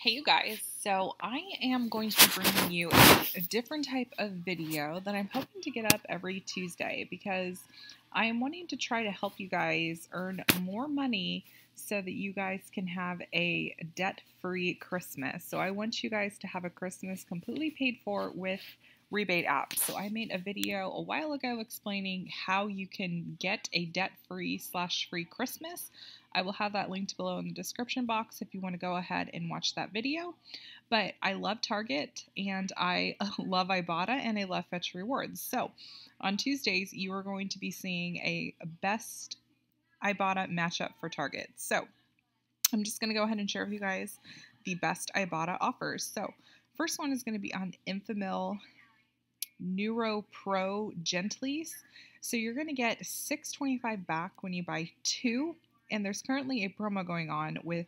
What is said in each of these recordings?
Hey you guys, so I am going to be bringing you a different type of video that I'm hoping to get up every Tuesday because I am wanting to try to help you guys earn more money so that you guys can have a debt-free Christmas. So I want you guys to have a Christmas completely paid for with rebate apps. So I made a video a while ago explaining how you can get a debt-free/free Christmas. I will have that linked below in the description box if you want to go ahead and watch that video. But I love Target and I love Ibotta and I love Fetch Rewards. So on Tuesdays, you are going to be seeing a best Ibotta matchup for Target. So I'm just going to go ahead and share with you guys the best Ibotta offers. So first one is going to be on Infamil Neuro Pro Gentlease. So you're going to get $6.25 back when you buy two. And there's currently a promo going on with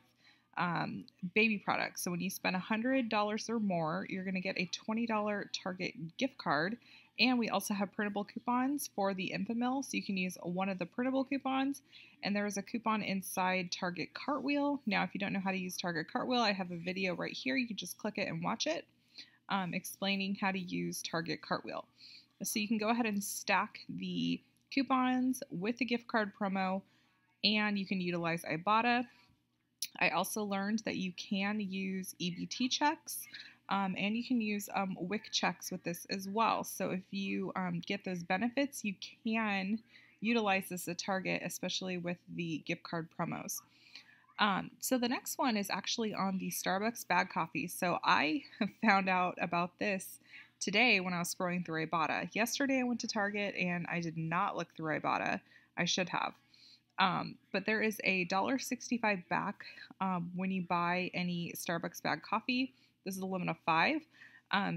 baby products. So when you spend $100 or more, you're going to get a $20 Target gift card. And we also have printable coupons for the Infamil. So you can use one of the printable coupons. And there is a coupon inside Target Cartwheel. Now, if you don't know how to use Target Cartwheel, I have a video right here. You can just click it and watch it, explaining how to use Target Cartwheel. So you can go ahead and stack the coupons with the gift card promo, and you can utilize Ibotta. I also learned that you can use EBT checks, and you can use WIC checks with this as well. So if you get those benefits, you can utilize this at Target, especially with the gift card promos. So the next one is actually on the Starbucks bag coffee. So I found out about this today when I was scrolling through Ibotta. Yesterday I went to Target and I did not look through Ibotta. I should have. But there is a $1.65 back when you buy any Starbucks bag coffee. This is a limit of 5.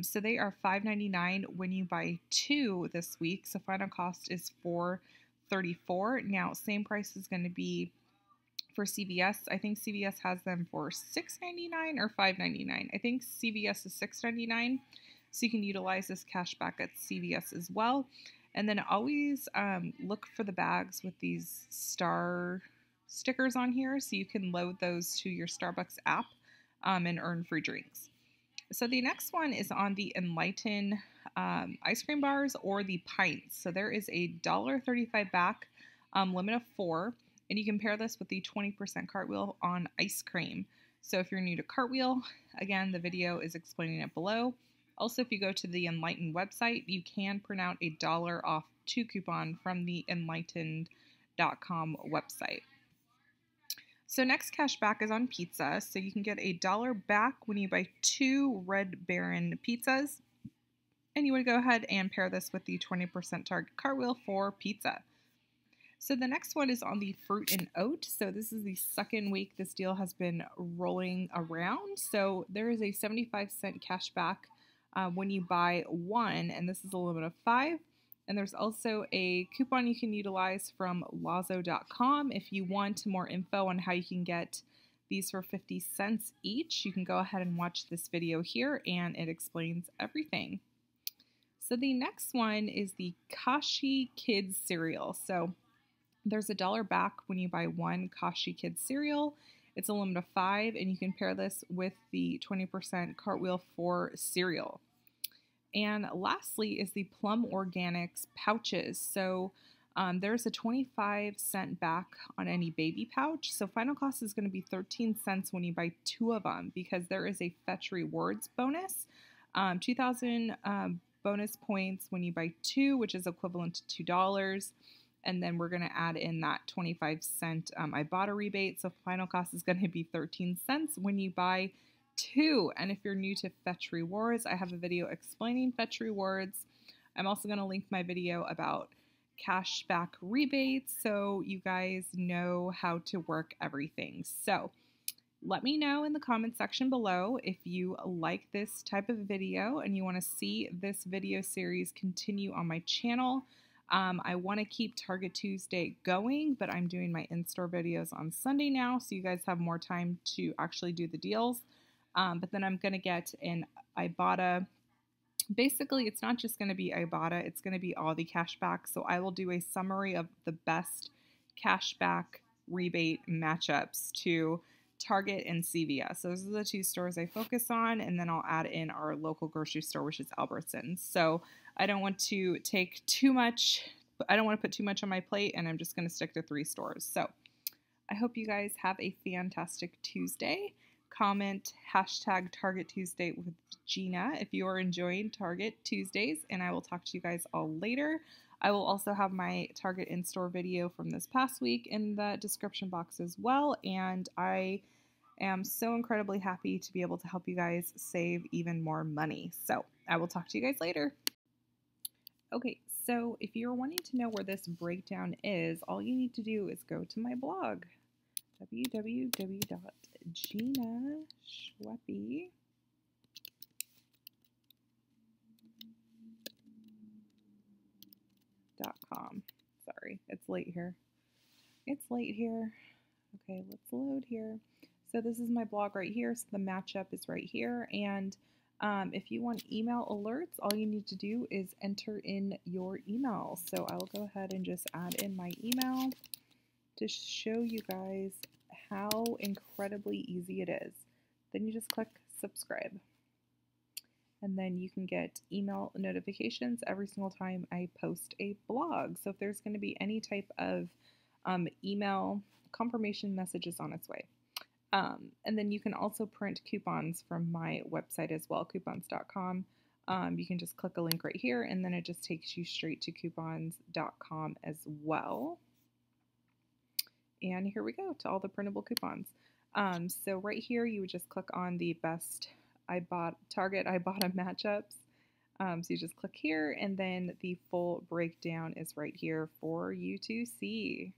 So they are $5.99 when you buy 2 this week. So final cost is $4.34. Now, same price is going to be for CVS. I think CVS has them for $6.99 or $5.99. I think CVS is $6.99. So you can utilize this cash back at CVS as well. And then always look for the bags with these star stickers on here so you can load those to your Starbucks app and earn free drinks. So the next one is on the Enlighten ice cream bars or the pints. So there is a $1.35 back, limit of 4, and you can pair this with the 20% Cartwheel on ice cream. So if you're new to Cartwheel, again, the video is explaining it below. Also, if you go to the Enlighten website, you can print out a $1 off 2 coupon from the enlightened.com website. So next cash back is on pizza. So you can get a $1 back when you buy 2 Red Baron pizzas. And you would go ahead and pair this with the 20% Target Cartwheel for pizza. So the next one is on the fruit and oat. So this is the second week this deal has been rolling around. So there is a 75-cent cash back when you buy 1, and this is a limit of 5. And there's also a coupon you can utilize from lazo.com. If you want more info on how you can get these for 50 cents each, you can go ahead and watch this video here, and it explains everything. So the next one is the Kashi Kids cereal. So there's a $1 back when you buy 1 Kashi Kids cereal. It's a limit of 5, and you can pair this with the 20% Cartwheel for cereal. And lastly is the Plum Organics pouches. So there's a 25-cent back on any baby pouch. So final cost is going to be 13 cents when you buy 2 of them because there is a Fetch Rewards bonus. 2,000 bonus points when you buy 2, which is equivalent to $2. And then we're going to add in that 25-cent Ibotta rebate. So final cost is going to be 13 cents when you buy 2. And if you're new to Fetch Rewards, I have a video explaining Fetch Rewards. I'm also going to link my video about cashback rebates so you guys know how to work everything. So let me know in the comment section below if you like this type of video and you want to see this video series continue on my channel. I want to keep Target Tuesday going, but I'm doing my in-store videos on Sunday now, so you guys have more time to actually do the deals. But then I'm going to get an Ibotta. Basically, it's not just going to be Ibotta, it's going to be all the cashback. So I will do a summary of the best cashback rebate matchups to Target and CVS. Those are the two stores I focus on, and then I'll add in our local grocery store, which is Albertsons. So I don't want to take too much, I don't want to put too much on my plate, and I'm just going to stick to 3 stores. So I hope you guys have a fantastic Tuesday. Comment hashtag Target Tuesday with Gina if you are enjoying Target Tuesdays, and I will talk to you guys all later. I will also have my Target in-store video from this past week in the description box as well, and I am so incredibly happy to be able to help you guys save even more money. So I will talk to you guys later. Okay, so if you're wanting to know where this breakdown is, all you need to do is go to my blog, www.ginaschweppe.com. Sorry, it's late here. It's late here. Okay, let's load here. So this is my blog right here. So the matchup is right here. And if you want email alerts, all you need to do is enter in your email. So I will go ahead and just add in my email to show you guys how incredibly easy it is. Then you just click subscribe. And then you can get email notifications every single time I post a blog. So if there's going to be any type of email confirmation messages on its way. And then you can also print coupons from my website as well, coupons.com. You can just click a link right here, and then it just takes you straight to coupons.com as well. And here we go to all the printable coupons. So right here, you would just click on the best Target Ibotta matchups. So you just click here, and then the full breakdown is right here for you to see.